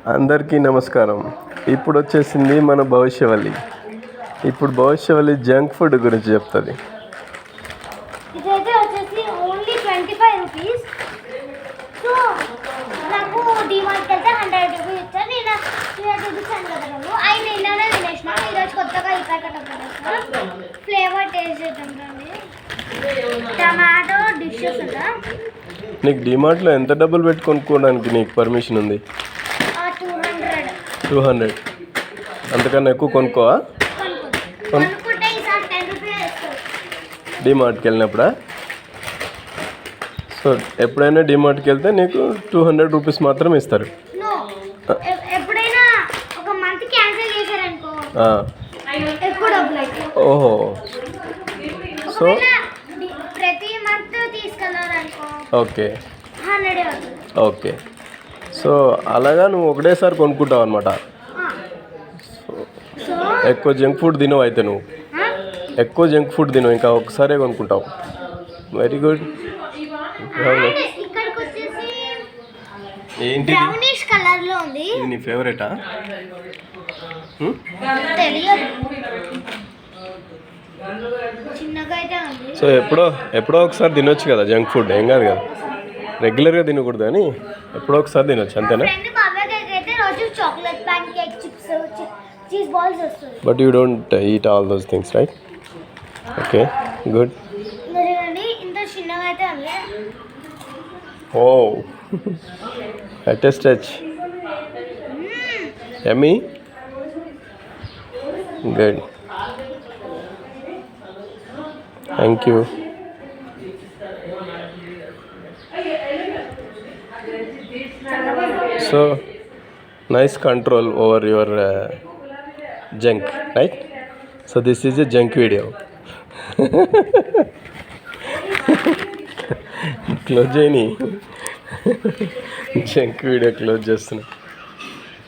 అందరికీ నమస్కారం. ఇప్పుడు వచ్చేసింది మన భవిష్యవల్లి. ఇప్పుడు భవిష్యవల్లి జంక్ ఫుడ్ గురించి చెప్తుంది. ఇదైతే వచ్చేసి ఓన్లీ 25 రూపీస్. సో నాకు డిమార్ట్కి వెళ్తే 100 రూపీస్ ఇచ్చాను. నేను 300 రూపీస్ అనుకుంటున్నాను. అవి నిన్ననే తినేసిన. ఈరోజు కొత్తగా ఈ ప్యాకెట్ ఒకటి ఫ్లేవర్ టేస్ట్ చేద్దామండి. టమాటో డిషెస్ ఉందా? నీకు డిమార్ట్లో ఎంత డబ్బులు పెట్టి కొనుక్కోవడానికి నీకు పర్మిషన్ ఉంది? 200. అంతకన్నా ఎక్కువ కొనుక్కోవా? డిమార్ట్కి వెళ్ళినప్పుడా? సో ఎప్పుడైనా డిమార్ట్కి వెళ్తే నీకు 200 రూపీస్ మాత్రం ఇస్తారు. ఓహో, సో ఓకే ఓకే. సో అలాగా నువ్వు ఒకటేసారి కొనుక్కుంటావు అనమాట. ఎక్కువ జంక్ ఫుడ్ తినవు అయితే నువ్వు. ఎక్కువ జంక్ ఫుడ్ తినవు, ఇంకా ఒకసారే కొనుక్కుంటావు. Very good. ఏంటి ఇది నీ ఫేవరెటా? సో ఎప్పుడో ఒకసారి తినొచ్చు కదా జంక్ ఫుడ్, ఏం కాదు కదా. రెగ్యులర్గా తినకూడదు కానీ ఎప్పుడో ఒకసారి తినొచ్చు, అంతేనా? But you don't eat all those things, right? Okay, good. Oh, at a stretch. Yummy? Good. Thank you. So, nice control over your junk, right? So this is a junk video. Close చేయని junk video close చేస్తున్నా.